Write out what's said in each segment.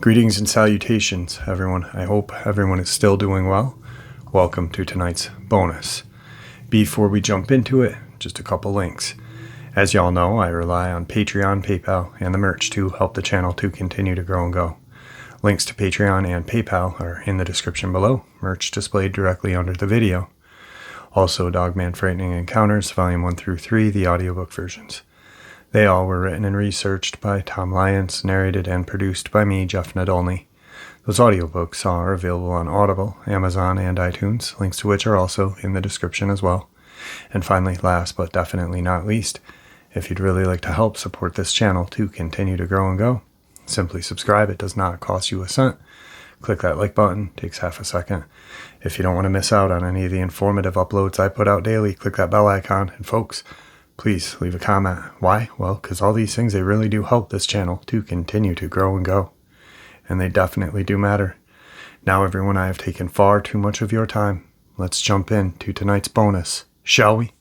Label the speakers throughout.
Speaker 1: Greetings and salutations, everyone. I hope everyone is still doing well. Welcome to tonight's bonus. Before we jump into it, just a couple links. As y'all know, I rely on Patreon, PayPal, and the merch to help the channel to continue to grow and go. Links to Patreon and PayPal are in the description below, merch displayed directly under the video. Also, Dogman Frightening Encounters, Volume 1 through 3, the audiobook versions. They all were written and researched by Tom Lyons, narrated and produced by me, Jeff Nadolny. Those audiobooks are available on Audible, Amazon, and iTunes, links to which are also in the description as well. And finally, last but definitely not least, if you'd really like to help support this channel to continue to grow and go, simply subscribe. It does not cost you a cent. Click that like button, takes half a second. If you don't want to miss out on any of the informative uploads I put out daily, click that bell icon. And folks, please leave a comment. Why? Well, because all these things, they really do help this channel to continue to grow and go. And they definitely do matter. Now, everyone, I have taken far too much of your time. Let's jump into tonight's bonus, shall we?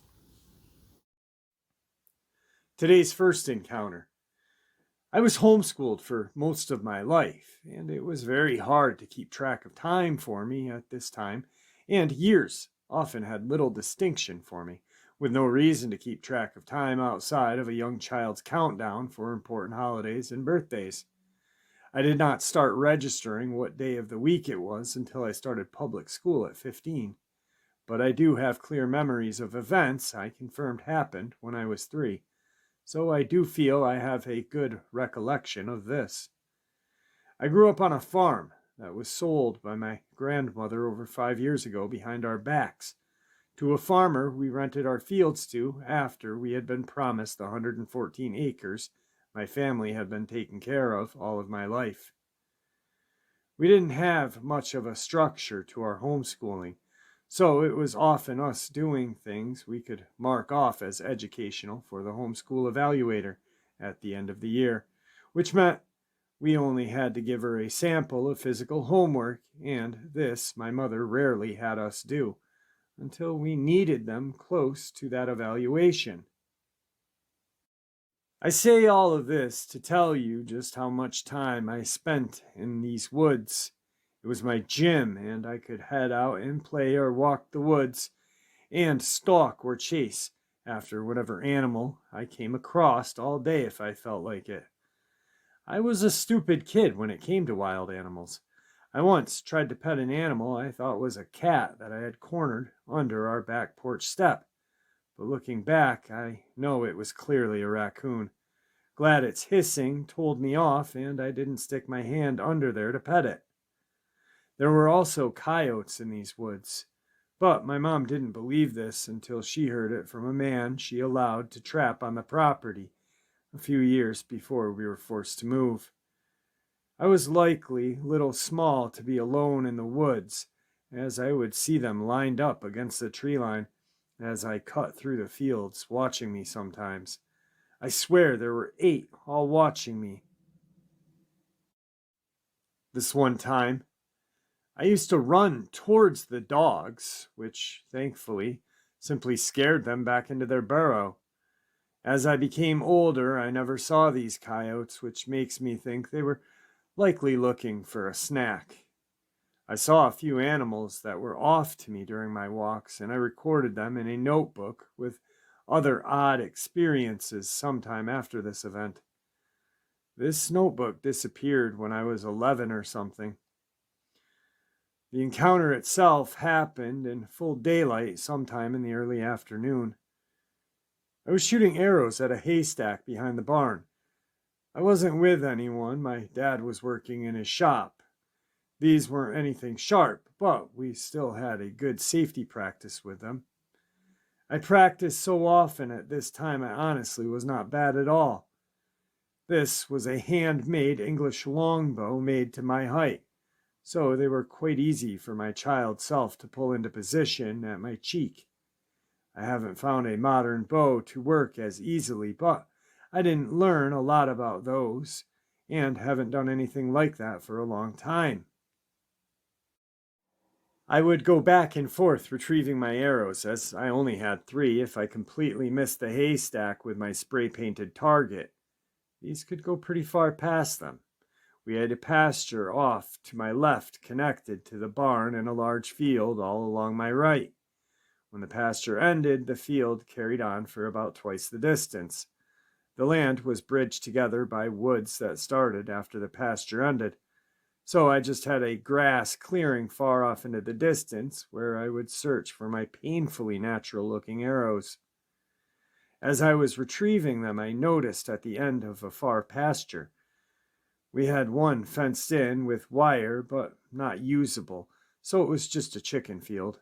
Speaker 1: Today's first encounter. I was homeschooled for most of my life, and it was very hard to keep track of time for me at this time, and years often had little distinction for me, with no reason to keep track of time outside of a young child's countdown for important holidays and birthdays. I did not start registering what day of the week it was until I started public school at 15, but I do have clear memories of events I confirmed happened when I was 3, so I do feel I have a good recollection of this. I grew up on a farm that was sold by my grandmother over 5 years ago behind our backs, to a farmer we rented our fields to after we had been promised the 114 acres my family had been taken care of all of my life. We didn't have much of a structure to our homeschooling, so it was often us doing things we could mark off as educational for the homeschool evaluator at the end of the year, which meant we only had to give her a sample of physical homework, and this my mother rarely had us do until we needed them close to that evaluation. I say all of this to tell you just how much time I spent in these woods. It was my gym, and I could head out and play or walk the woods and stalk or chase after whatever animal I came across all day if I felt like it. I was a stupid kid when it came to wild animals. I once tried to pet an animal I thought was a cat that I had cornered under our back porch step. But looking back, I know it was clearly a raccoon. Glad its hissing told me off and I didn't stick my hand under there to pet it. There were also coyotes in these woods, but my mom didn't believe this until she heard it from a man she allowed to trap on the property a few years before we were forced to move. I was likely little small to be alone in the woods, as I would see them lined up against the tree line as I cut through the fields, watching me sometimes. I swear there were 8 all watching me. This one time, I used to run towards the dogs, which, thankfully, simply scared them back into their burrow. As I became older, I never saw these coyotes, which makes me think they were likely looking for a snack. I saw a few animals that were off to me during my walks, and I recorded them in a notebook with other odd experiences sometime after this event. This notebook disappeared when I was 11 or something. The encounter itself happened in full daylight sometime in the early afternoon. I was shooting arrows at a haystack behind the barn. I wasn't with anyone. My dad was working in his shop. These weren't anything sharp, but we still had a good safety practice with them. I practiced so often at this time I honestly was not bad at all. This was a handmade English longbow made to my height, so they were quite easy for my child self to pull into position at my cheek. I haven't found a modern bow to work as easily, but I didn't learn a lot about those, and haven't done anything like that for a long time. I would go back and forth retrieving my arrows, as I only had 3 if I completely missed the haystack with my spray-painted target. These could go pretty far past them. We had a pasture off to my left connected to the barn and a large field all along my right. When the pasture ended, the field carried on for about twice the distance. The land was bridged together by woods that started after the pasture ended. So I just had a grass clearing far off into the distance where I would search for my painfully natural-looking arrows. As I was retrieving them, I noticed at the end of a far pasture. We had one fenced in with wire, but not usable, so it was just a chicken field.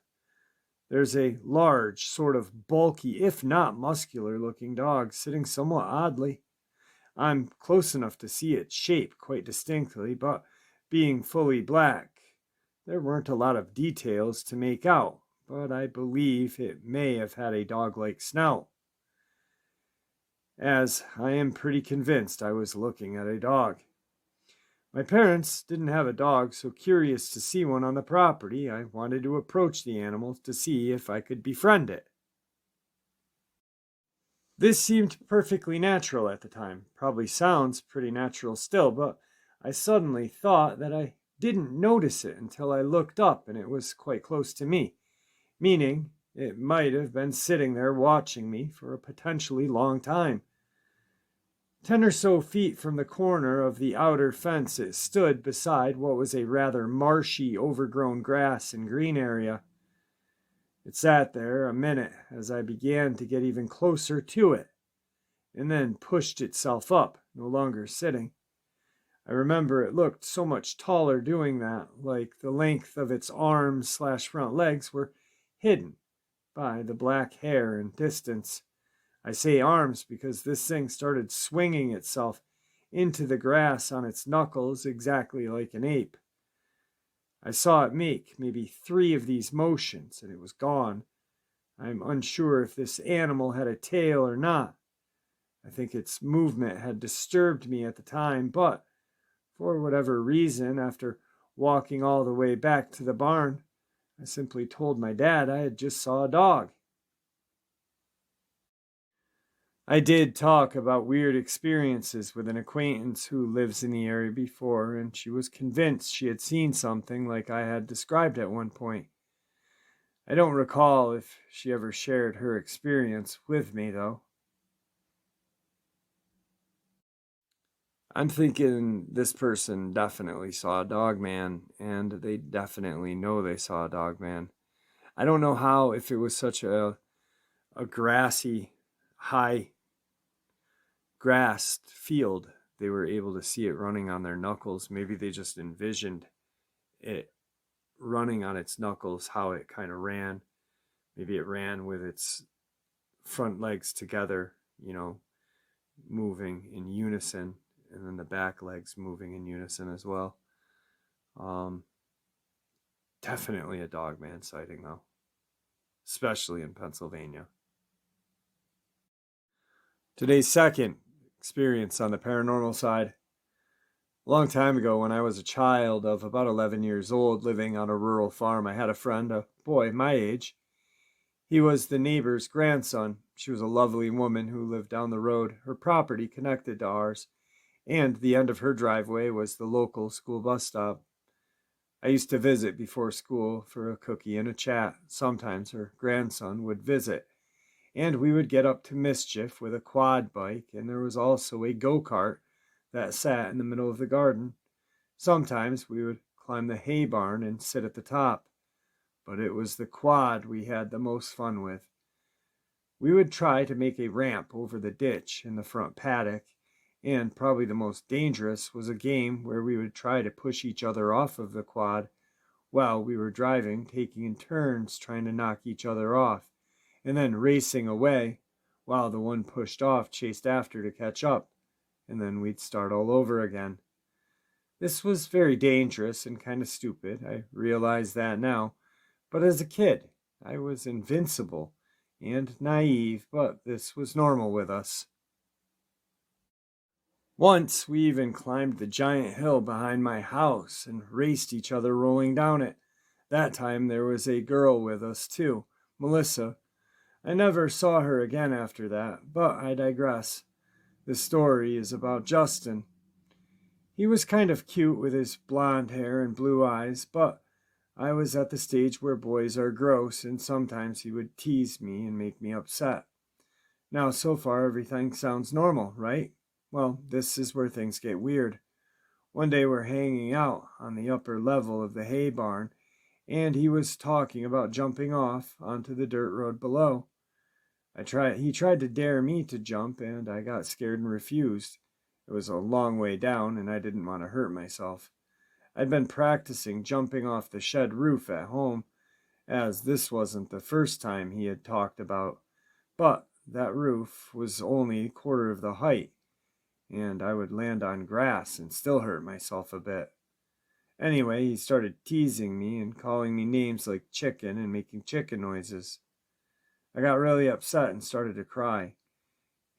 Speaker 1: There's a large, sort of bulky, if not muscular-looking dog sitting somewhat oddly. I'm close enough to see its shape quite distinctly, but being fully black, there weren't a lot of details to make out, but I believe it may have had a dog-like snout, as I am pretty convinced I was looking at a dog. My parents didn't have a dog, so curious to see one on the property, I wanted to approach the animal to see if I could befriend it. This seemed perfectly natural at the time. Probably sounds pretty natural still, but I suddenly thought that I didn't notice it until I looked up and it was quite close to me, meaning it might have been sitting there watching me for a potentially long time. 10 or so feet from the corner of the outer fence, it stood beside what was a rather marshy, overgrown grass and green area. It sat there a minute as I began to get even closer to it, and then pushed itself up, no longer sitting. I remember it looked so much taller doing that, like the length of its arms/front legs were hidden by the black hair and distance. I say arms because this thing started swinging itself into the grass on its knuckles exactly like an ape. I saw it make maybe 3 of these motions and it was gone. I'm unsure if this animal had a tail or not. I think its movement had disturbed me at the time, but for whatever reason, after walking all the way back to the barn, I simply told my dad I had just saw a dog. I did talk about weird experiences with an acquaintance who lives in the area before, and she was convinced she had seen something like I had described at one point. I don't recall if she ever shared her experience with me, though. I'm thinking this person definitely saw a Dogman, and they definitely know they saw a Dogman. I don't know how, if it was such a grassy, high grassed field, they were able to see it running on their knuckles. Maybe they just envisioned it running on its knuckles, how it kind of ran. Maybe it ran with its front legs together, moving in unison, and then the back legs moving in unison as well. Definitely a Dogman sighting, though, especially in Pennsylvania. Today's second experience on the paranormal side. A long time ago, when I was a child of about 11 years old, living on a rural farm, I had a friend, a boy my age. He was the neighbor's grandson. She was a lovely woman who lived down the road, her property connected to ours, and the end of her driveway was the local school bus stop. I used to visit before school for a cookie and a chat. Sometimes her grandson would visit, and we would get up to mischief with a quad bike, and there was also a go-kart that sat in the middle of the garden. Sometimes we would climb the hay barn and sit at the top, but it was the quad we had the most fun with. We would try to make a ramp over the ditch in the front paddock, and probably the most dangerous was a game where we would try to push each other off of the quad while we were driving, taking in turns trying to knock each other off, and then racing away while the one pushed off chased after to catch up, and then we'd start all over again. This was very dangerous and kind of stupid. I realize that now, but as a kid, I was invincible and naive, but this was normal with us. Once we even climbed the giant hill behind my house and raced each other rolling down it. That time there was a girl with us too, Melissa. I never saw her again after that, but I digress. This story is about Justin. He was kind of cute with his blonde hair and blue eyes, but I was at the stage where boys are gross, and sometimes he would tease me and make me upset. Now, so far, everything sounds normal, right? Well, this is where things get weird. One day we're hanging out on the upper level of the hay barn, and he was talking about jumping off onto the dirt road below. He tried to dare me to jump, and I got scared and refused. It was a long way down, and I didn't want to hurt myself. I'd been practicing jumping off the shed roof at home, as this wasn't the first time he had talked about, but that roof was only a quarter of the height, and I would land on grass and still hurt myself a bit. Anyway, he started teasing me and calling me names like chicken and making chicken noises. I got really upset and started to cry.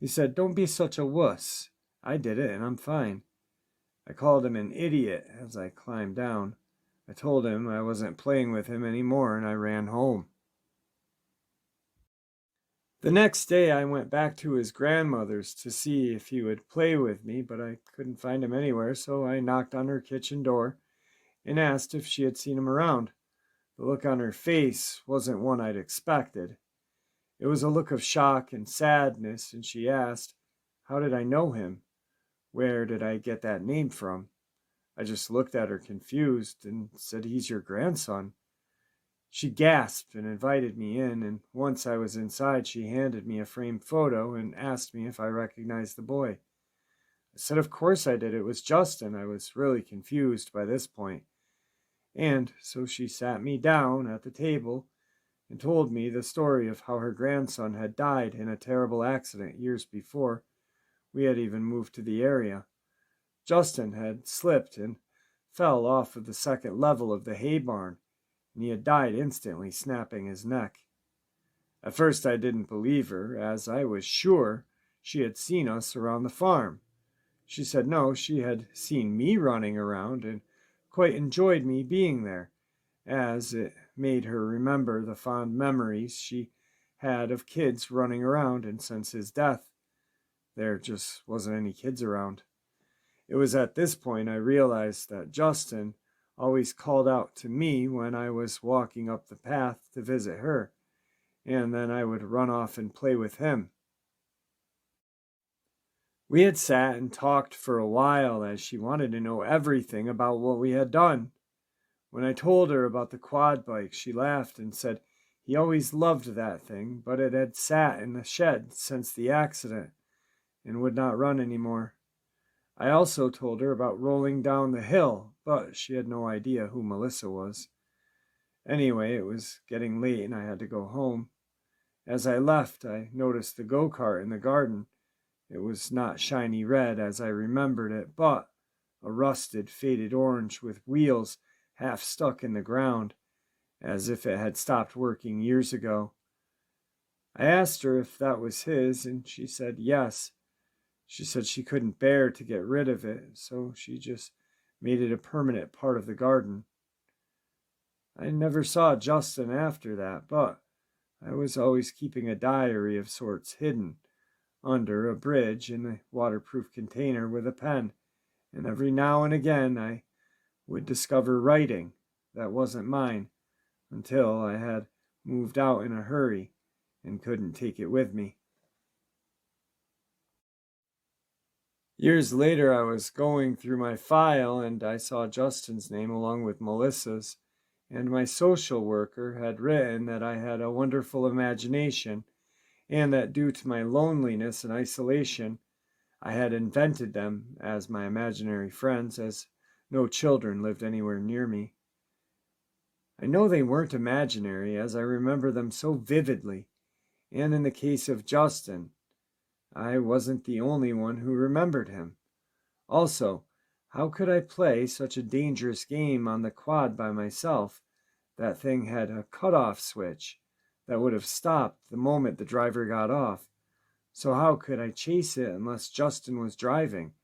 Speaker 1: He said, "Don't be such a wuss. I did it and I'm fine." I called him an idiot as I climbed down. I told him I wasn't playing with him anymore and I ran home. The next day I went back to his grandmother's to see if he would play with me, but I couldn't find him anywhere, so I knocked on her kitchen door and asked if she had seen him around. The look on her face wasn't one I'd expected. It was a look of shock and sadness, and she asked, "How did I know him? Where did I get that name from?" I just looked at her confused and said, "He's your grandson." She gasped and invited me in, and once I was inside, she handed me a framed photo and asked me if I recognized the boy. I said of course I did. It was Justin. I was really confused by this point. And so she sat me down at the table and told me the story of how her grandson had died in a terrible accident years before we had even moved to the area. Justin had slipped and fell off of the second level of the hay barn, and he had died instantly, snapping his neck. At first I didn't believe her, as I was sure she had seen us around the farm. She said no, she had seen me running around and quite enjoyed me being there, as it made her remember the fond memories she had of kids running around, and since his death, there just wasn't any kids around. It was at this point I realized that Justin always called out to me when I was walking up the path to visit her, and then I would run off and play with him. We had sat and talked for a while as she wanted to know everything about what we had done. When I told her about the quad bike, she laughed and said he always loved that thing, but it had sat in the shed since the accident and would not run anymore. I also told her about rolling down the hill, but she had no idea who Melissa was. Anyway, it was getting late and I had to go home. As I left, I noticed the go-kart in the garden. It was not shiny red as I remembered it, but a rusted, faded orange with wheels half stuck in the ground, as if it had stopped working years ago. I asked her if that was his, and she said yes. She said she couldn't bear to get rid of it, so she just made it a permanent part of the garden. I never saw Justin after that, but I was always keeping a diary of sorts hidden under a bridge in a waterproof container with a pen, and every now and again I would discover writing that wasn't mine until I had moved out in a hurry and couldn't take it with me. Years later, I was going through my file and I saw Justin's name along with Melissa's, and my social worker had written that I had a wonderful imagination and that due to my loneliness and isolation, I had invented them as my imaginary friends, as no children lived anywhere near me. I know they weren't imaginary, as I remember them so vividly, and in the case of Justin, I wasn't the only one who remembered him. Also, how could I play such a dangerous game on the quad by myself? That thing had a cutoff switch that would have stopped the moment the driver got off. So how could I chase it unless Justin was driving?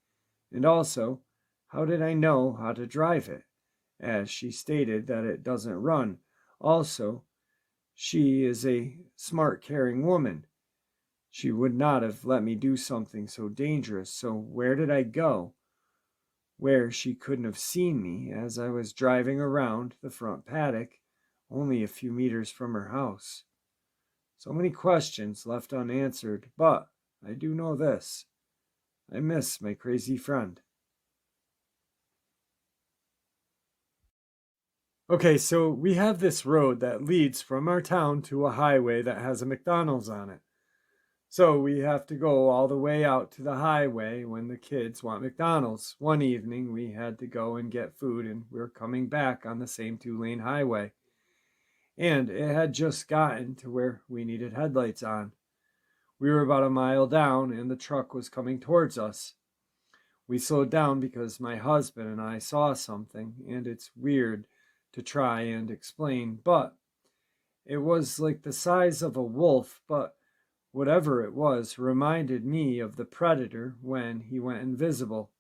Speaker 1: And also, how did I know how to drive it? as she stated that it doesn't run. Also, she is a smart, caring woman. She would not have let me do something so dangerous. So where did I go? Where she couldn't have seen me as I was driving around the front paddock, only a few meters from her house. So many questions left unanswered, but I do know this. I miss my crazy friend. Okay, so we have this road that leads from our town to a highway that has a McDonald's on it. So we have to go all the way out to the highway when the kids want McDonald's. One evening we had to go and get food, and we were coming back on the same 2-lane highway. And it had just gotten to where we needed headlights on. We were about a mile down and the truck was coming towards us. We slowed down because my husband and I saw something, and it's weird to try and explain, but it was like the size of a wolf, but whatever it was reminded me of the predator when he went invisible.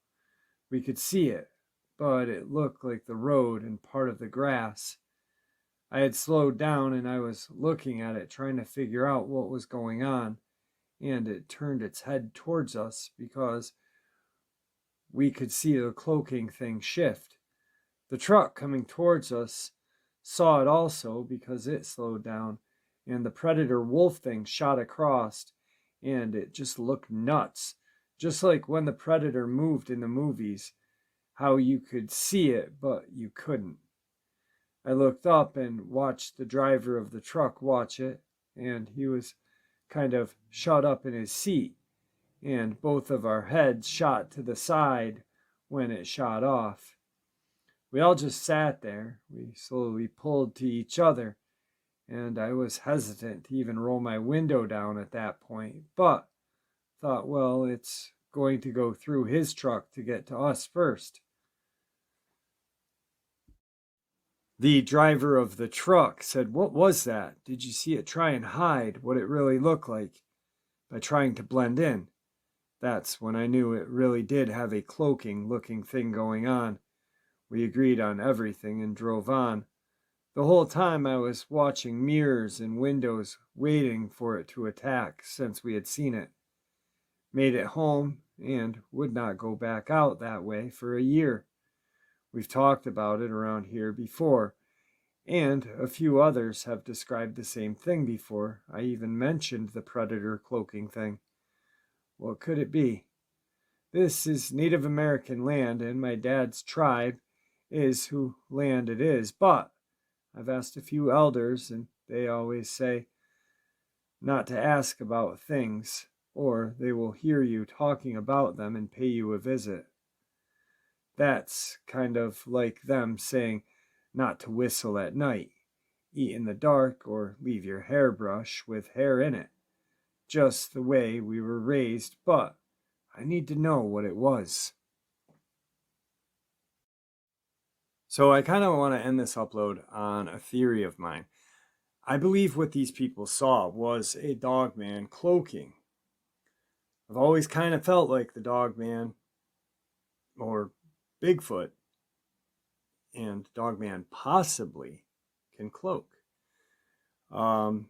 Speaker 1: We could see it, but it looked like the road and part of the grass. I had slowed down and I was looking at it, trying to figure out what was going on, and it turned its head towards us because we could see the cloaking thing shift. The truck coming towards us saw it also because it slowed down, and the predator wolf thing shot across, and it just looked nuts. Just like when the predator moved in the movies, how you could see it, but you couldn't. I looked up and watched the driver of the truck watch it, and he was kind of shut up in his seat, and both of our heads shot to the side when it shot off. We all just sat there. We slowly pulled to each other, and I was hesitant to even roll my window down at that point, but thought, well, it's going to go through his truck to get to us first. The driver of the truck said, "What was that? Did you see it try and hide what it really looked like by trying to blend in?" That's when I knew it really did have a cloaking looking thing going on. We agreed on everything and drove on. The whole time I was watching mirrors and windows, waiting for it to attack since we had seen it. Made it home and would not go back out that way for a year. We've talked about it around here before, and a few others have described the same thing before. I even mentioned the predator cloaking thing. What could it be? This is Native American land, and my dad's tribe is who land it is, but I've asked a few elders, and they always say not to ask about things, or they will hear you talking about them and pay you a visit. That's kind of like them saying not to whistle at night, eat in the dark, or leave your hairbrush with hair in it. Just the way we were raised, but I need to know what it was. So I kind of want to end this upload on a theory of mine. I believe what these people saw was a Dogman cloaking. I've always kind of felt like the Dogman or Bigfoot and Dogman possibly can cloak. I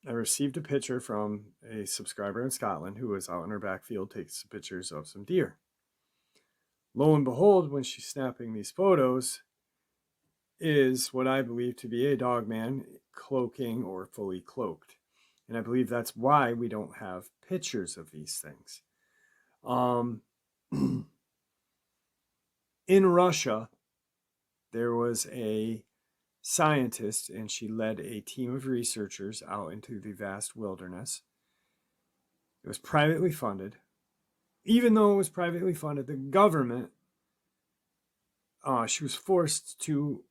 Speaker 1: received a picture from a subscriber in Scotland who was out in her backfield taking some pictures of some deer. Lo and behold, when she's snapping these photos, is what I believe to be a Dogman cloaking or fully cloaked. And I believe that's why we don't have pictures of these things. In Russia, there was a scientist, and she led a team of researchers out into the vast wilderness. It was privately funded. Even though it was privately funded, the government, she was forced to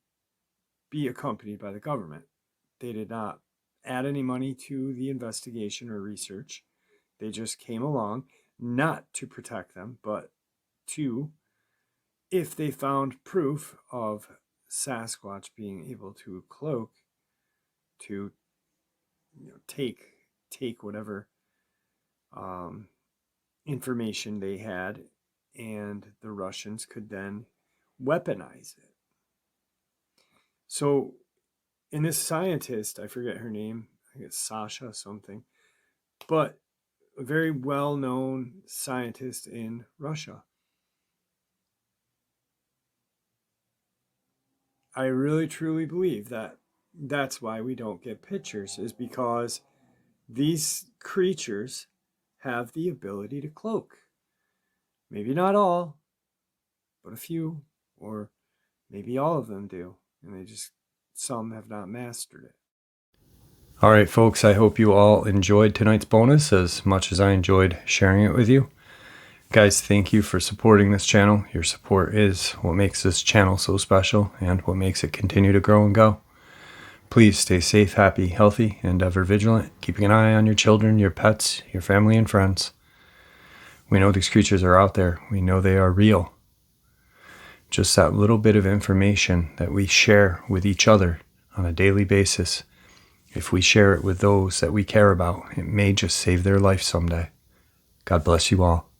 Speaker 1: be accompanied by the government. They did not add any money to the investigation or research. They just came along, not to protect them, but to, if they found proof of Sasquatch being able to cloak, to take whatever information they had, and the Russians could then weaponize it. So, and this scientist, I forget her name, I think it's Sasha something, but a very well-known scientist in Russia. I really truly believe that that's why we don't get pictures, is because these creatures have the ability to cloak. Maybe not all, but a few, or maybe all of them do, and some have not mastered it. All right, folks, I hope you all enjoyed tonight's bonus as much as I enjoyed sharing it with you. Guys, thank you for supporting this channel. Your support is what makes this channel so special and what makes it continue to grow and go. Please stay safe, happy, healthy, and ever vigilant, keeping an eye on your children, your pets, your family, and friends. We know these creatures are out there. We know they are real. Just that little bit of information that we share with each other on a daily basis, if we share it with those that we care about, it may just save their life someday. God bless you all.